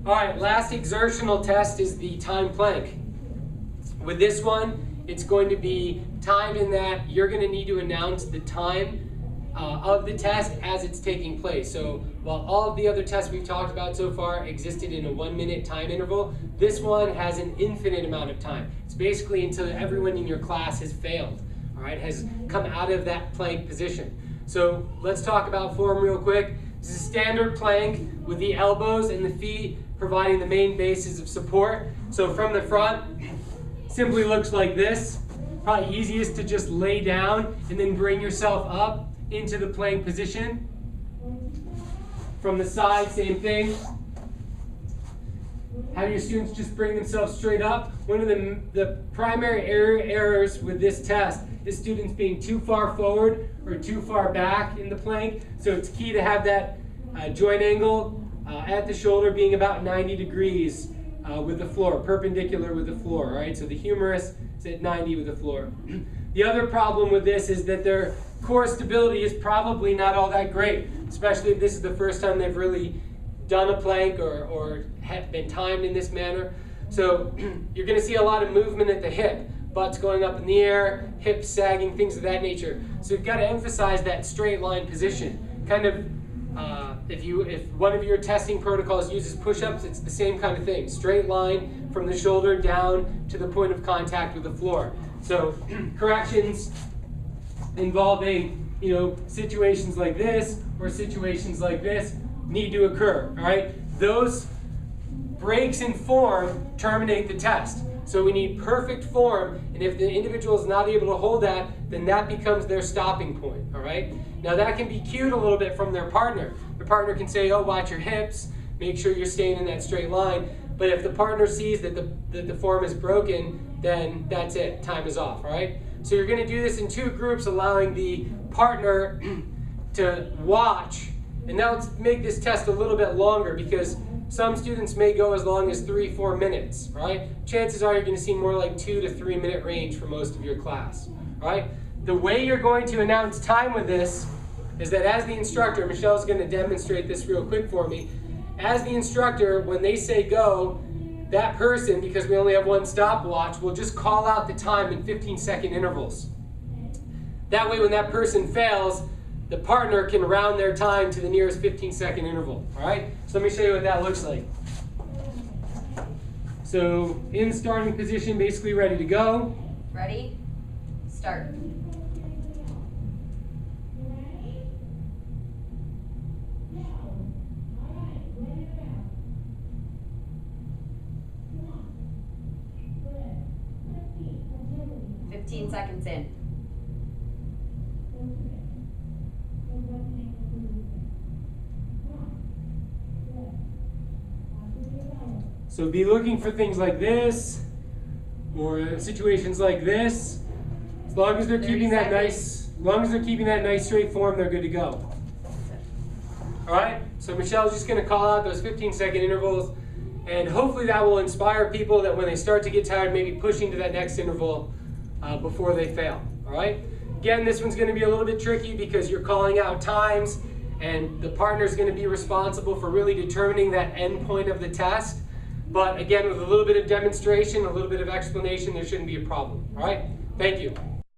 All right, last exertional test is the time plank. With this one, it's going to be timed in that you're going to need to announce the time of the test as it's taking place. So while all of the other tests we've talked about so far existed in a 1-minute time interval, this one has an infinite amount of time. It's basically until everyone in your class has failed, all right, has come out of that plank position. So let's talk about form real quick. This is a standard plank with the elbows and the feet providing the main bases of support. So from the front, simply looks like this. Probably easiest to just lay down and then bring yourself up into the plank position. From the side, same thing. Have your students just bring themselves straight up. One of the primary errors with this test is students being too far forward or too far back in the plank. So it's key to have that joint angle at the shoulder being about 90 degrees with the floor, perpendicular with the floor, all right? So the humerus is at 90 with the floor. The other problem with this is that their core stability is probably not all that great, especially if this is the first time they've really done a plank or have been timed in this manner. So you're going to see a lot of movement at the hip, butts going up in the air, hips sagging, things of that nature. So you've got to emphasize that straight line position. Kind of, if one of your testing protocols uses push-ups, it's the same kind of thing. Straight line from the shoulder down to the point of contact with the floor. So corrections involving, situations like this or situations like this need to occur, all right? Those breaks in form terminate the test. So we need perfect form, and if the individual is not able to hold that, then that becomes their stopping point, all right? Now that can be cued a little bit from their partner. The partner can say, oh, watch your hips, make sure you're staying in that straight line. But if the partner sees that the form is broken, then that's it, time is off, all right? So you're gonna do this in 2 groups, allowing the partner to watch. And now let's make this test a little bit longer because some students may go as long as 3-4 minutes, right? Chances are you're going to see more like 2 to 3 minute range for most of your class, right? The way you're going to announce time with this is that as the instructor, Michelle's going to demonstrate this real quick for me. As the instructor, when they say go, that person, because we only have one stopwatch, will just call out the time in 15-second intervals. That way when that person fails, the partner can round their time to the nearest 15-second interval, all right? So let me show you what that looks like. So in starting position, basically ready to go. Ready? Start. Seconds in. So be looking for things like this, or situations like this. As long as they're keeping that nice straight form, they're good to go. All right. So Michelle's just going to call out those 15-second intervals, and hopefully that will inspire people that when they start to get tired, maybe pushing to that next interval before they fail. All right. Again, this one's going to be a little bit tricky because you're calling out times, and the partner is going to be responsible for really determining that end point of the test. But again, with a little bit of demonstration, a little bit of explanation, there shouldn't be a problem. All right? Thank you.